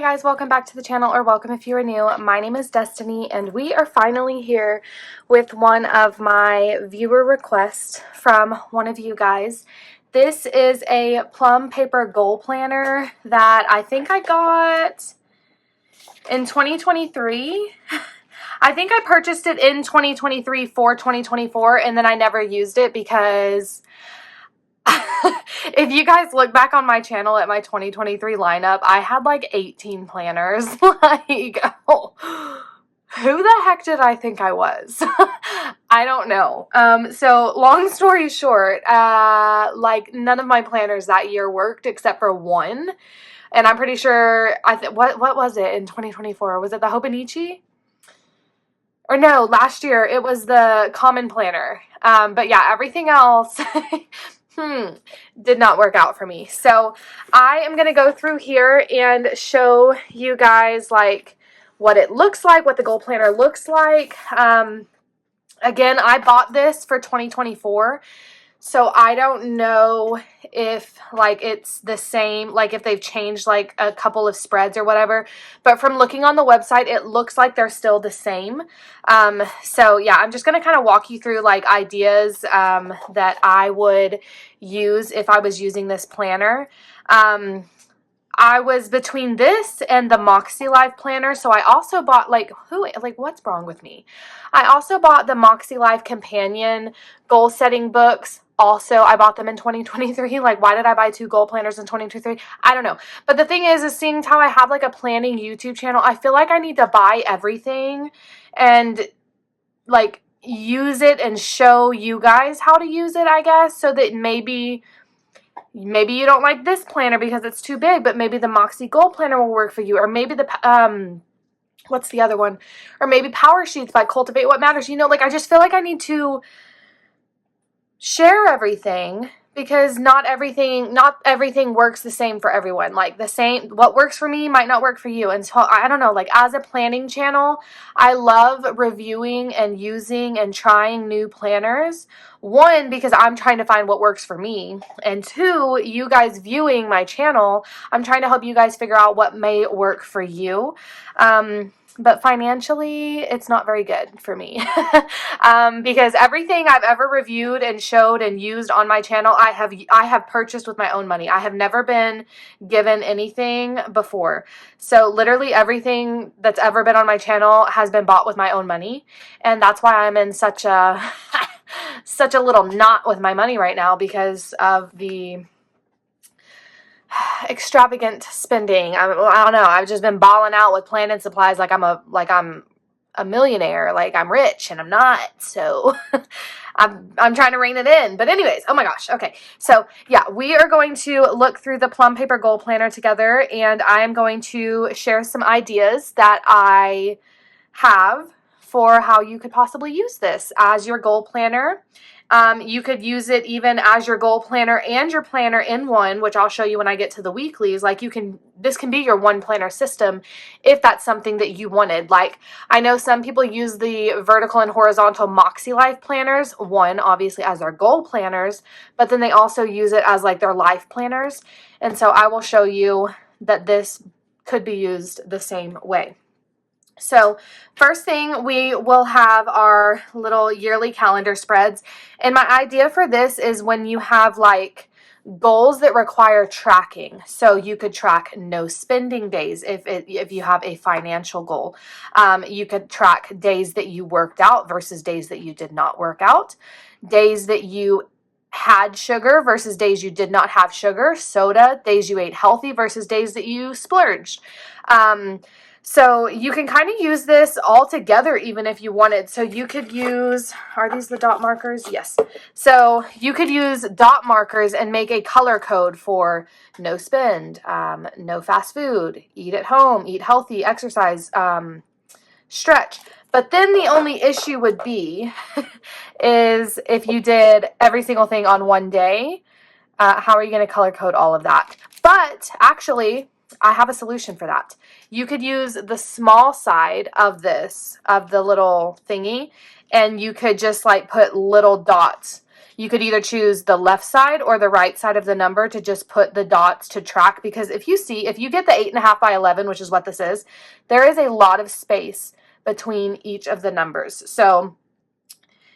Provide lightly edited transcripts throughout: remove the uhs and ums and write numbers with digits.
guys, welcome back to the channel, or welcome if you are new. My name is Destiny and we are finally here with one of my viewer requests from one of you guys. This is a Plum Paper Goal Planner that I think I got in 2023. I think I purchased it in 2023 for 2024 and then I never used it because if you guys look back on my channel at my 2023 lineup, I had like 18 planners. Like, oh, who the heck did I think I was? I don't know. So long story short, like none of my planners that year worked except for one. And I'm pretty sure, what was it in 2024? Was it the Hobonichi? Or no, last year it was the Common Planner. But yeah, everything else did not work out for me. So I am going to go through here and show you guys like what it looks like, what the goal planner looks like. Again, I bought this for 2024. So I don't know if like it's the same, like if they've changed like a couple of spreads or whatever, but from looking on the website, it looks like they're still the same. So yeah, I'm just going to kind of walk you through like ideas that I would use if I was using this planner. I was between this and the Moxie Life planner, so I also bought what's wrong with me? I also bought the Moxie Life companion goal setting books. Also, I bought them in 2023. Like, why did I buy two goal planners in 2023? I don't know. But the thing is seeing how I have like a planning YouTube channel, I feel like I need to buy everything and like use it and show you guys how to use it, I guess, so that maybe you don't like this planner because it's too big, but maybe the Moxie Goal Planner will work for you, or maybe the what's the other one? Or maybe Power Sheets by Cultivate What Matters. You know, like I just feel like I need to share everything because not everything works the same for everyone. Like what works for me might not work for you. And so I don't know, like as a planning channel, I love reviewing and using and trying new planners. One, because I'm trying to find what works for me. And two, you guys viewing my channel, I'm trying to help you guys figure out what may work for you. But financially, it's not very good for me because everything I've ever reviewed and showed and used on my channel, I have purchased with my own money. I have never been given anything before. So literally everything that's ever been on my channel has been bought with my own money. And that's why I'm in such a little knot with my money right now because of the extravagant spending. I don't know. I've just been balling out with planning supplies like I'm a millionaire, like I'm rich, and I'm not. So I'm trying to rein it in. But anyways, oh my gosh. Okay. So yeah, we are going to look through the Plum Paper Goal Planner together, and I am going to share some ideas that I have for how you could possibly use this as your goal planner. You could use it even as your goal planner and your planner in one, which I'll show you when I get to the weeklies. Like this can be your one planner system if that's something that you wanted. Like I know some people use the vertical and horizontal Moxie Life planners, one obviously as their goal planners, but then they also use it as like their life planners. And so I will show you that this could be used the same way. So first thing, we will have our little yearly calendar spreads. And my idea for this is when you have like goals that require tracking. So you could track no spending days if you have a financial goal. You could track days that you worked out versus days that you did not work out. Days that you had sugar versus days you did not have sugar. Soda, days you ate healthy versus days that you splurged. So you can kind of use this all together even if you wanted. So you could use, are these the dot markers? Yes. So you could use dot markers and make a color code for no spend, no fast food, eat at home, eat healthy, exercise, stretch. But then the only issue would be is if you did every single thing on one day, how are you going to color code all of that? But actually, I have a solution for that. You could use the small side of this, of the little thingy, and you could just like put little dots. You could either choose the left side or the right side of the number to just put the dots to track, because if you get the 8.5 by 11, which is what this is, there is a lot of space between each of the numbers. So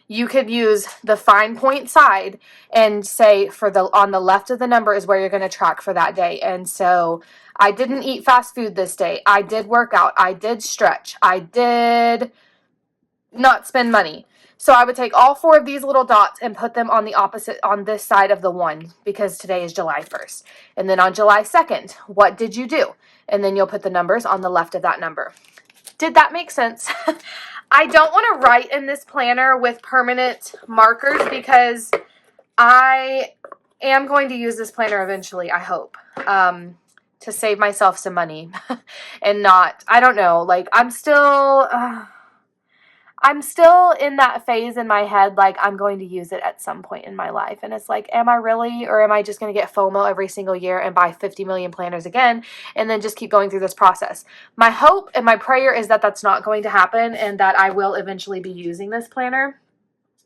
you could use the fine point side and say on the left of the number is where you're going to track for that day. And so I didn't eat fast food this day. I did work out. I did stretch. I did not spend money. So I would take all 4 of these little dots and put them on this side of the 1, because today is July 1st. And then on July 2nd, what did you do? And then you'll put the numbers on the left of that number. Did that make sense? I don't want to write in this planner with permanent markers, because I am going to use this planner eventually, I hope, to save myself some money and not, I don't know, like I'm still in that phase in my head, like I'm going to use it at some point in my life. And it's like, am I really, or am I just going to get FOMO every single year and buy 50 million planners again and then just keep going through this process? My hope and my prayer is that that's not going to happen and that I will eventually be using this planner.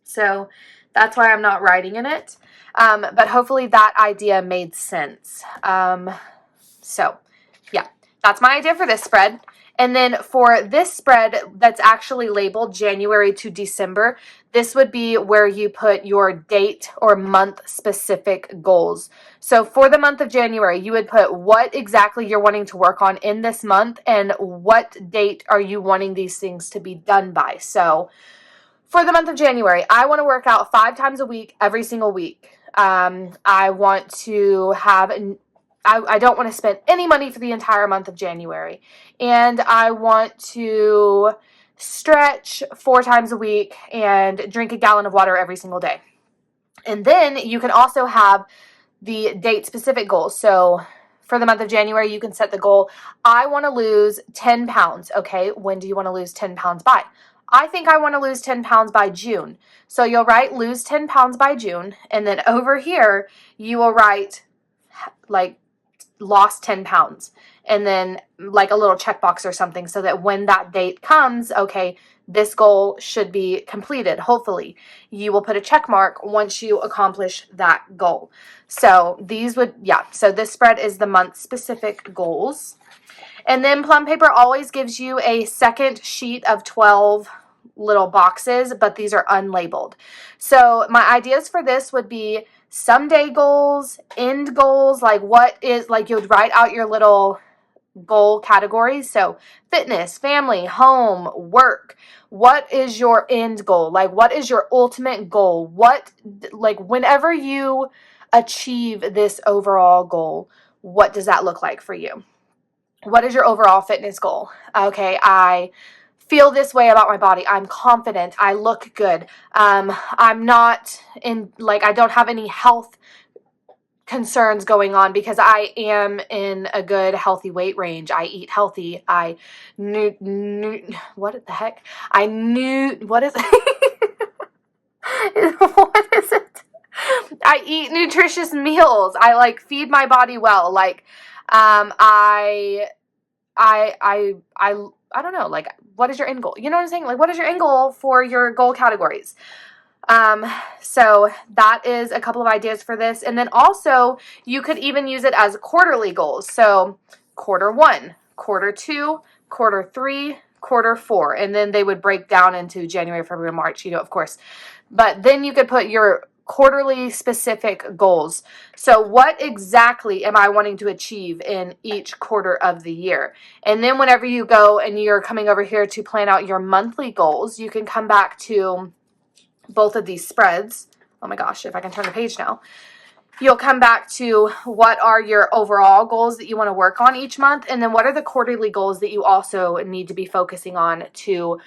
So that's why I'm not writing in it. But hopefully that idea made sense. So yeah, that's my idea for this spread. And then for this spread that's actually labeled January to December, this would be where you put your date or month specific goals. So for the month of January, you would put what exactly you're wanting to work on in this month and what date are you wanting these things to be done by. So for the month of January, I want to work out 5 times a week, every single week. I want to have I don't want to spend any money for the entire month of January. And I want to stretch 4 times a week and drink a gallon of water every single day. And then you can also have the date specific goals. So for the month of January, you can set the goal, I want to lose 10 pounds. Okay, when do you want to lose 10 pounds by? I think I want to lose 10 pounds by June. So you'll write lose 10 pounds by June. And then over here, you will write like lost 10 pounds and then like a little checkbox or something, so that when that date comes, okay, this goal should be completed. Hopefully you will put a check mark once you accomplish that goal. So so this spread is the month specific goals. And then Plum Paper always gives you a second sheet of 12 little boxes, but these are unlabeled. So my ideas for this would be someday goals, end goals, like you'd write out your little goal categories. So fitness, family, home, work. What is your end goal? Like, what is your ultimate goal? Whenever you achieve this overall goal, what does that look like for you? What is your overall fitness goal? Okay, I feel this way about my body. I'm confident. I look good. I'm not I don't have any health concerns going on because I am in a good healthy weight range. I eat healthy. What the heck? What is what is it? I eat nutritious meals. I feed my body well. I don't know, what is your end goal? You know what I'm saying? What is your end goal for your goal categories? So that is a couple of ideas for this. And then also you could even use it as quarterly goals. So quarter 1, quarter 2, quarter 3, quarter 4, and then they would break down into January, February, March, of course. But then you could put your quarterly specific goals. So what exactly am I wanting to achieve in each quarter of the year? And then whenever you go and you're coming over here to plan out your monthly goals, you can come back to both of these spreads. Oh my gosh, if I can turn the page now. You'll come back to what are your overall goals that you want to work on each month, and then what are the quarterly goals that you also need to be focusing on to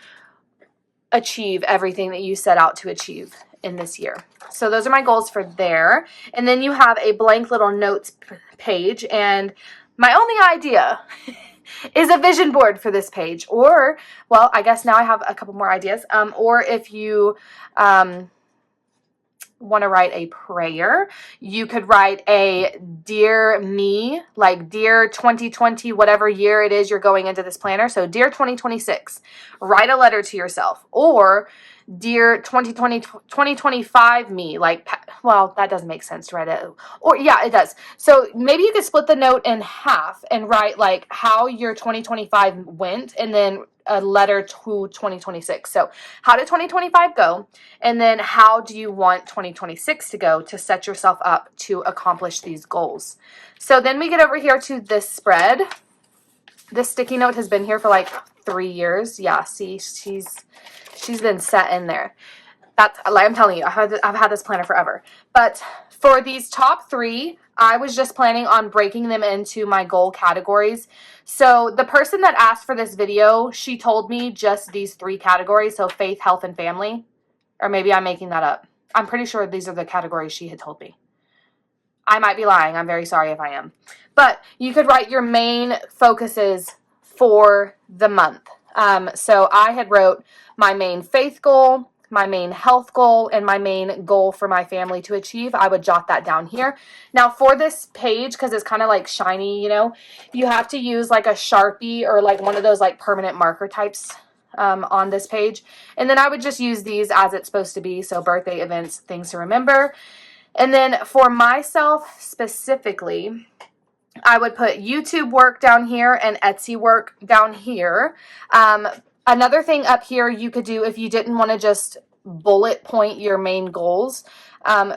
achieve everything that you set out to achieve in this year. So those are my goals for there. And then you have a blank little notes page, and my only idea is a vision board for this page. Or, well, I guess now I have a couple more ideas. Or if you want to write a prayer, you could write a dear me, like dear 2020, whatever year it is you're going into this planner. So dear 2026, write a letter to yourself. Or Dear 2025 me, like, well, that doesn't make sense to write it. Or yeah, it does. So maybe you could split the note in half and write like how your 2025 went, and then a letter to 2026. So how did 2025 go? And then how do you want 2026 to go to set yourself up to accomplish these goals? So then we get over here to this spread. This sticky note has been here for like 3 years. Yeah, see, she's been set in there. That's, like I'm telling you, I've had this planner forever. But for these top 3, I was just planning on breaking them into my goal categories. So the person that asked for this video, she told me just these 3 categories. So faith, health, and family. Or maybe I'm making that up. I'm pretty sure these are the categories she had told me. I might be lying. I'm very sorry if I am. But you could write your main focuses for the month. So I had wrote my main faith goal, my main health goal, and my main goal for my family to achieve. I would jot that down here. Now for this page, because it's kind of like shiny, you know, you have to use like a Sharpie or like one of those like permanent marker types on this page. And then I would just use these as it's supposed to be. So birthday, events, things to remember. And then for myself specifically, I would put YouTube work down here and Etsy work down here. Another thing up here you could do if you didn't want to just bullet point your main goals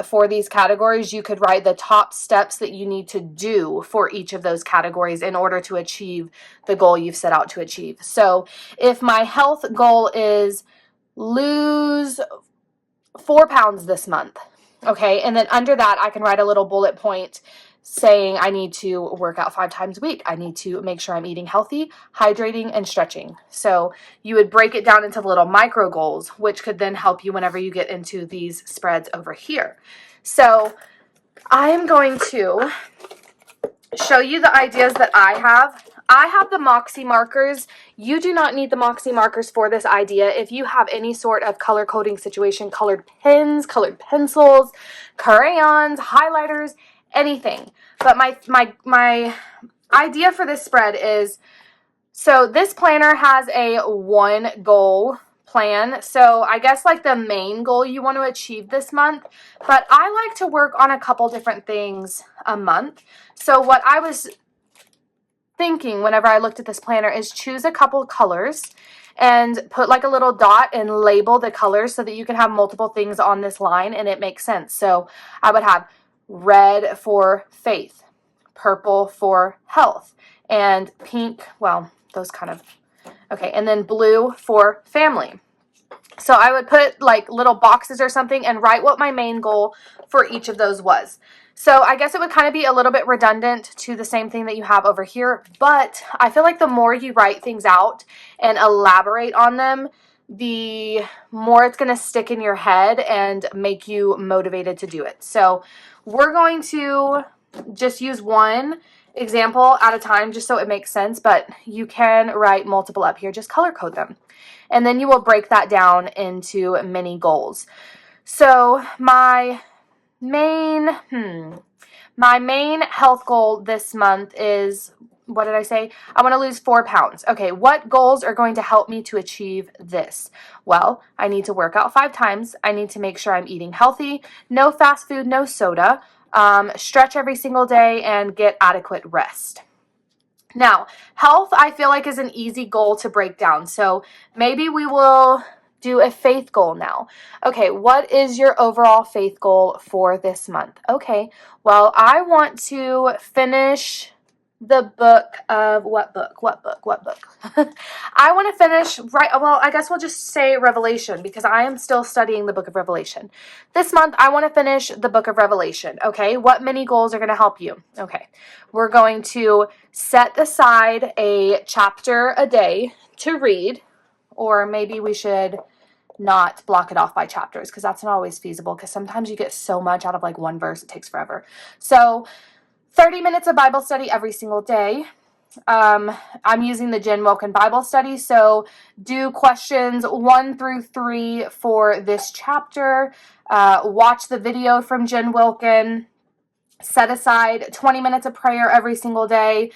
for these categories, you could write the top steps that you need to do for each of those categories in order to achieve the goal you've set out to achieve. So if my health goal is lose 4 pounds this month, okay, and then under that I can write a little bullet point saying I need to work out 5 times a week. I need to make sure I'm eating healthy, hydrating, and stretching. So you would break it down into little micro goals, which could then help you whenever you get into these spreads over here. So I am going to show you the ideas that I have. I have the Moxie markers. You do not need the Moxie markers for this idea. If you have any sort of color coding situation, colored pens, colored pencils, crayons, highlighters, anything. But my idea for this spread is, so this planner has a 1 goal plan. So I guess like the main goal you want to achieve this month, but I like to work on a couple different things a month. So what I was thinking whenever I looked at this planner is choose a couple colors and put like a little dot and label the colors so that you can have multiple things on this line and it makes sense. So I would have red for faith, purple for health, and pink, well, those kind of, okay, and then blue for family. So I would put like little boxes or something and write what my main goal for each of those was. So I guess it would kind of be a little bit redundant to the same thing that you have over here, but I feel like the more you write things out and elaborate on them, the more it's going to stick in your head and make you motivated to do it. So we're going to just use one example at a time just so it makes sense, but you can write multiple up here. Just color code them. And then you will break that down into mini goals. So my main health goal this month is, what did I say? I want to lose 4 pounds. Okay, what goals are going to help me to achieve this? Well, I need to work out 5 times. I need to make sure I'm eating healthy, no fast food, no soda, stretch every single day, and get adequate rest. Now, health, I feel like, is an easy goal to break down. So maybe we will do a faith goal now. Okay, what is your overall faith goal for this month? Okay, well, I want to finish the book of, what book? I want to finish, well, I guess we'll just say Revelation, because I am still studying the book of Revelation. This month, I want to finish the book of Revelation, okay? What mini goals are going to help you? Okay, we're going to set aside a chapter a day to read, or maybe we should not block it off by chapters, because that's not always feasible, because sometimes you get so much out of like one verse, it takes forever. So 30 minutes of Bible study every single day. I'm using the Jen Wilkin Bible study, so do questions 1 through 3 for this chapter. Watch the video from Jen Wilkin. Set aside 20 minutes of prayer every single day.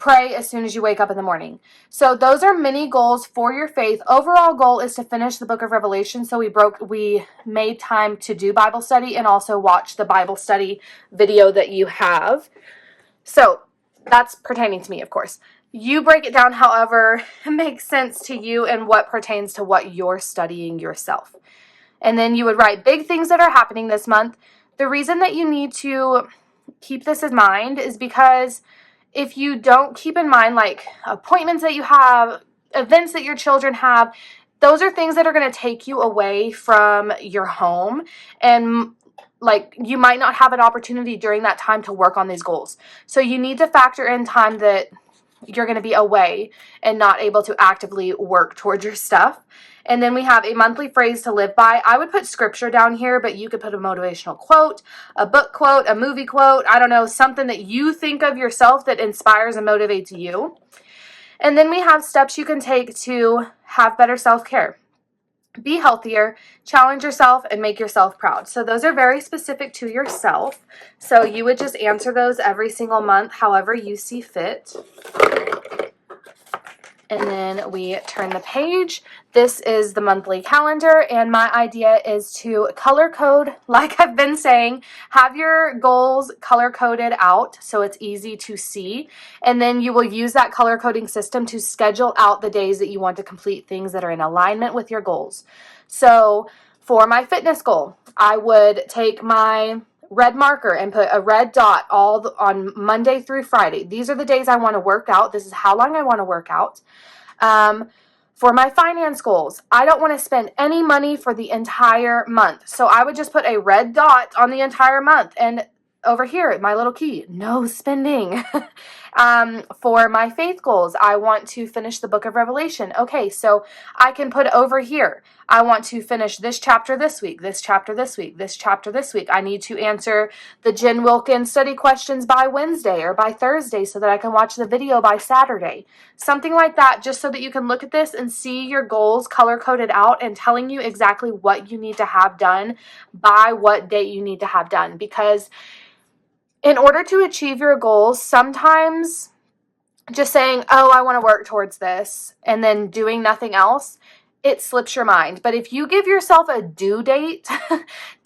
pray as soon as you wake up in the morning. So those are mini goals for your faith. Overall goal is to finish the book of Revelation. So we made time to do Bible study and also watch the Bible study video that you have. So that's pertaining to me, of course. You break it down however it makes sense to you and what pertains to what you're studying yourself. And then you would write big things that are happening this month. The reason that you need to keep this in mind is because if you don't keep in mind like appointments that you have, events that your children have, those are things that are going to take you away from your home, and like you might not have an opportunity during that time to work on these goals. So you need to factor in time that you're going to be away and not able to actively work towards your stuff. And then we have a monthly phrase to live by. I would put scripture down here, but you could put a motivational quote, a book quote, a movie quote, I don't know, something that you think of yourself that inspires and motivates you. And then we have steps you can take to have better self-care. Be healthier, challenge yourself, and make yourself proud. So those are very specific to yourself. So you would just answer those every single month, however you see fit. And then we turn the page. This is the monthly calendar, and my idea is to color code, like I've been saying, have your goals color coded out so it's easy to see. And then you will use that color coding system to schedule out the days that you want to complete things that are in alignment with your goals. So for my fitness goal, I would take my red marker and put a red dot on Monday through Friday. These are the days I want to work out. This is how long I want to work out. For my finance goals, I don't want to spend any money for the entire month. So I would just put a red dot on the entire month. And over here, my little key, no spending. For my faith goals, I want to finish the book of Revelation. Okay, so I can put over here, I want to finish this chapter this week, this chapter this week, this chapter this week. I need to answer the Jen Wilkins study questions by Wednesday or by Thursday so that I can watch the video by Saturday. Something like that, just so that you can look at this and see your goals color-coded out and telling you exactly what you need to have done by what date you need to have done. Because in order to achieve your goals, sometimes just saying, oh, I want to work towards this, and then doing nothing else, it slips your mind. But if you give yourself a due date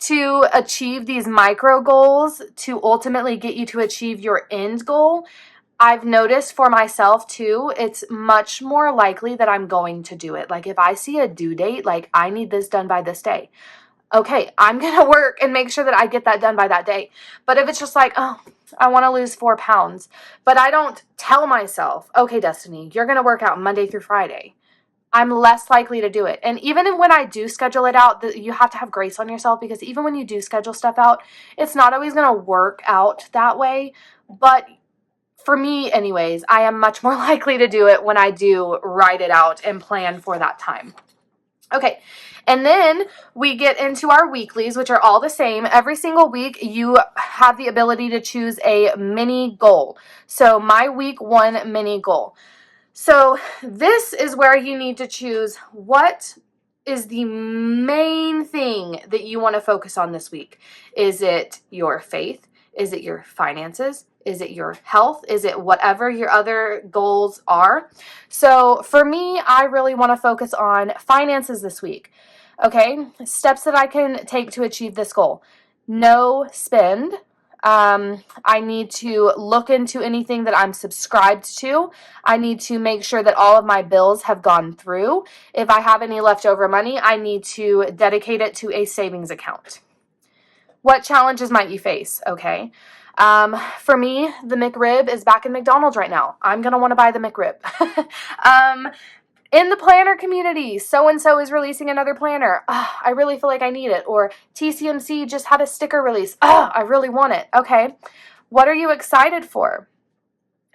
to achieve these micro goals to ultimately get you to achieve your end goal, I've noticed for myself too, it's much more likely that I'm going to do it. Like if I see a due date, like I need this done by this day. Okay, I'm going to work and make sure that I get that done by that day. But if it's just like, oh, I want to lose 4 pounds, but I don't tell myself, okay, Destiny, you're going to work out Monday through Friday, I'm less likely to do it. And even when I do schedule it out, you have to have grace on yourself, because even when you do schedule stuff out, it's not always going to work out that way. But for me anyways, I am much more likely to do it when I do write it out and plan for that time. Okay, and then we get into our weeklies, which are all the same. Every single week, you have the ability to choose a mini goal. So my week 1 mini goal. So this is where you need to choose what is the main thing that you want to focus on this week. Is it your faith? Is it your finances? Is it your health? Is it whatever your other goals are? So for me, I really want to focus on finances this week. Okay, steps that I can take to achieve this goal. No spend. I need to look into anything that I'm subscribed to. I need to make sure that all of my bills have gone through. If I have any leftover money, I need to dedicate it to a savings account. What challenges might you face? Okay. For me, the McRib is back in McDonald's right now. I'm going to want to buy the McRib. In the planner community, so-and-so is releasing another planner. I really feel like I need it. Or TCMC just had a sticker release. I really want it. Okay. What are you excited for?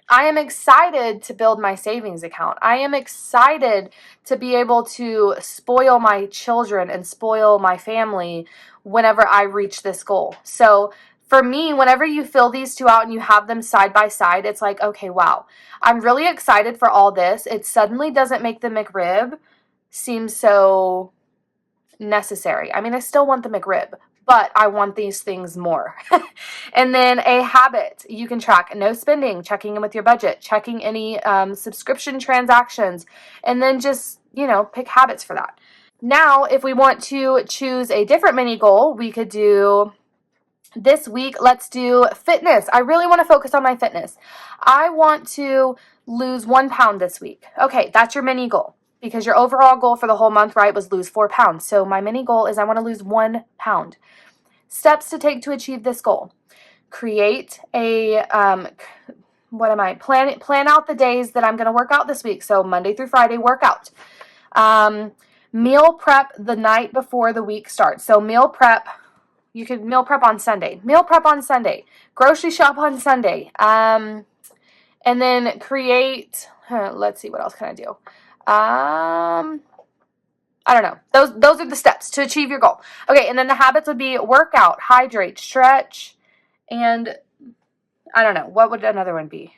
I am excited to build my savings account. I am excited to be able to spoil my children and spoil my family whenever I reach this goal. So for me, whenever you fill these two out and you have them side by side, it's like, okay, wow, I'm really excited for all this. It suddenly doesn't make the McRib seem so necessary. I mean, I still want the McRib, but I want these things more. And then a habit. You can track no spending, checking in with your budget, checking any subscription transactions, and then just, pick habits for that. Now, if we want to choose a different mini goal, we could do this week, let's do fitness. I really want to focus on my fitness. I want to lose 1 pound this week. Okay, that's your mini goal, because your overall goal for the whole month, right, was lose 4 pounds. So my mini goal is I want to lose 1 pound. Steps to take to achieve this goal. Create a, plan out the days that I'm going to work out this week. So Monday through Friday, workout. Meal prep the night before the week starts. So meal prep, you could meal prep on Sunday. Meal prep on Sunday. Grocery shop on Sunday. And then create, let's see, what else can I do? I don't know. Those are the steps to achieve your goal. Okay, and then the habits would be workout, hydrate, stretch, and I don't know. What would another one be?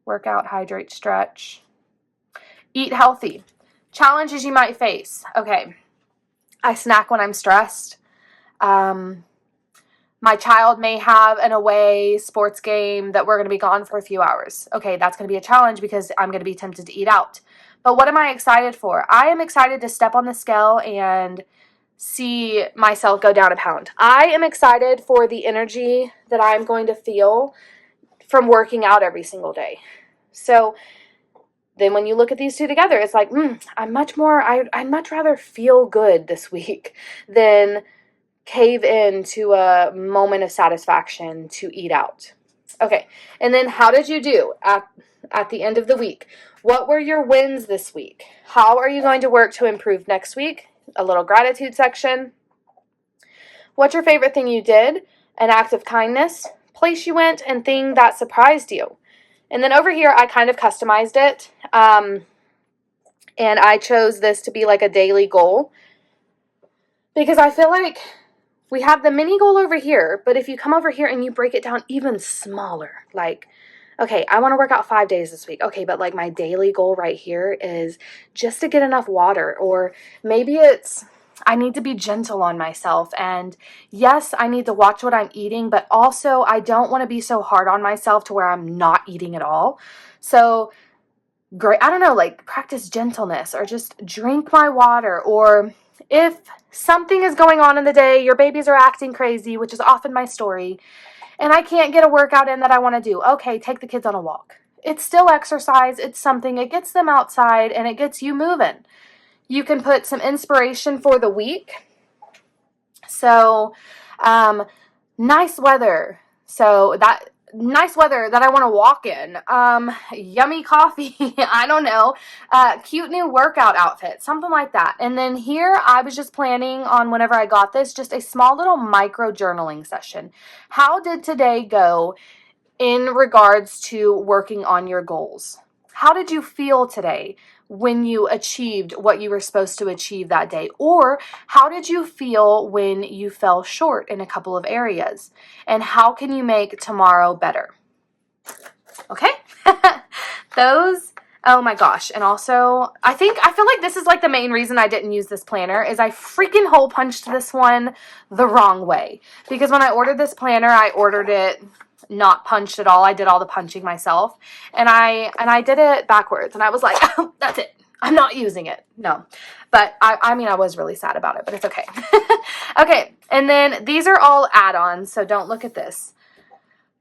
Workout, hydrate, stretch. Eat healthy. Challenges you might face. Okay, I snack when I'm stressed. My child may have an away sports game that we're going to be gone for a few hours. Okay, that's going to be a challenge because I'm going to be tempted to eat out. But what am I excited for? I am excited to step on the scale and see myself go down a pound. I am excited for the energy that I'm going to feel from working out every single day. So then when you look at these two together, it's like, I'd much rather feel good this week than cave into a moment of satisfaction to eat out. Okay, and then how did you do at the end of the week? What were your wins this week? How are you going to work to improve next week? A little gratitude section. What's your favorite thing you did? An act of kindness, place you went, and thing that surprised you. And then over here, I kind of customized it. And I chose this to be like a daily goal, because I feel like we have the mini goal over here, but if you come over here and you break it down even smaller, like, okay, I want to work out 5 days this week. Okay, but like my daily goal right here is just to get enough water, or maybe it's I need to be gentle on myself. And yes, I need to watch what I'm eating, but also I don't want to be so hard on myself to where I'm not eating at all. So great, I don't know, like practice gentleness, or just drink my water. Or if something is going on in the day, your babies are acting crazy, which is often my story, and I can't get a workout in that I want to do. Okay, take the kids on a walk. It's still exercise. It's something. It gets them outside and it gets you moving. You can put some inspiration for the week. So, nice weather. So that nice weather that I want to walk in. Yummy coffee. I don't know. Cute new workout outfit, something like that. And then here I was just planning on, whenever I got this, just a small little micro journaling session. How did today go in regards to working on your goals? How did you feel today when you achieved what you were supposed to achieve that day? Or how did you feel when you fell short in a couple of areas? And how can you make tomorrow better? Okay? Those, oh my gosh. And also, I feel like this is like the main reason I didn't use this planner, is I freaking hole punched this one the wrong way. Because when I ordered this planner, I ordered it not punched at all. I did all the punching myself, and I did it backwards, and I was like, oh, that's it. I'm not using it. No, but I mean, I was really sad about it, but it's okay. Okay, and then these are all add-ons, so don't look at this.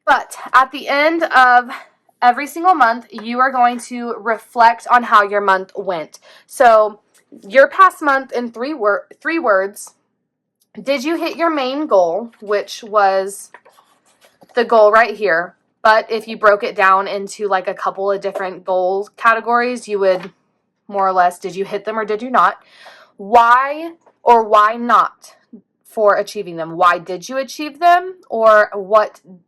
But at the end of every single month, you are going to reflect on how your month went. So your past month in three words. Did you hit your main goal, which was the goal right here? But if you broke it down into like a couple of different goal categories, you would more or less, did you hit them or did you not? Why or why not for achieving them? Why did you achieve them? Or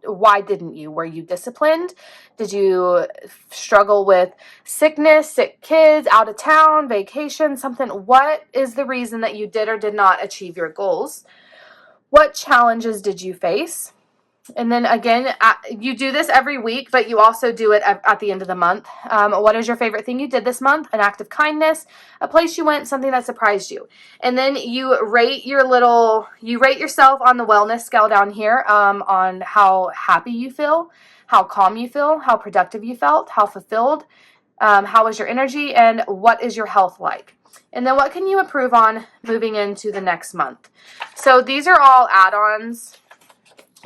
why didn't you? Were you disciplined? Did you struggle with sickness, sick kids, out of town, vacation, something? What is the reason that you did or did not achieve your goals? What challenges did you face? And then again, you do this every week, but you also do it at the end of the month. What is your favorite thing you did this month? An act of kindness, a place you went, something that surprised you. And then you rate yourself on the wellness scale down here, on how happy you feel, how calm you feel, how productive you felt, how fulfilled, how was your energy, and what is your health like. And then what can you improve on moving into the next month? So these are all add-ons.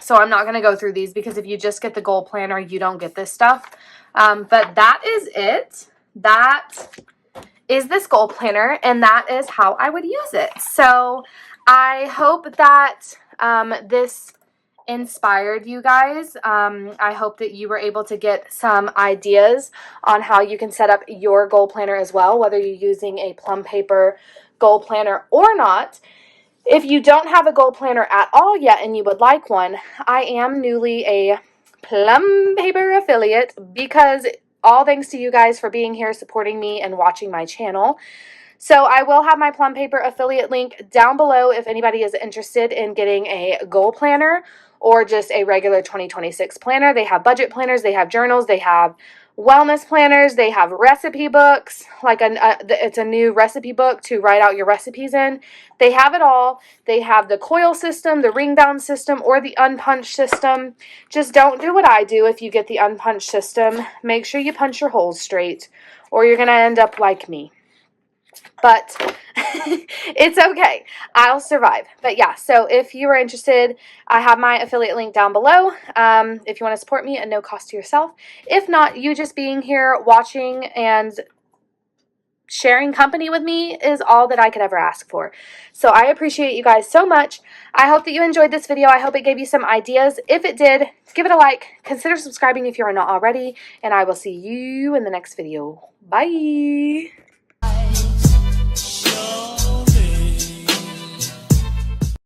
So I'm not going to go through these because if you just get the goal planner, you don't get this stuff. But that is it. That is this goal planner, and that is how I would use it. So I hope that this inspired you guys. I hope that you were able to get some ideas on how you can set up your goal planner as well, whether you're using a Plum Paper Goal Planner or not. If you don't have a goal planner at all yet and you would like one, I am newly a Plum Paper affiliate because all thanks to you guys for being here, supporting me, and watching my channel. So I will have my Plum Paper affiliate link down below if anybody is interested in getting a goal planner or just a regular 2026 planner. They have budget planners, they have journals, they have wellness planners, they have recipe books, like it's a new recipe book to write out your recipes in. They have it all. They have the coil system, the ring bound system, or the unpunched system. Just don't do what I do if you get the unpunched system. Make sure you punch your holes straight or you're going to end up like me. But it's okay. I'll survive. But yeah, so if you are interested, I have my affiliate link down below. If you want to support me at no cost to yourself. If not, you just being here, watching, and sharing company with me is all that I could ever ask for. So I appreciate you guys so much. I hope that you enjoyed this video. I hope it gave you some ideas. If it did, give it a like. Consider subscribing if you are not already. And I will see you in the next video. Bye.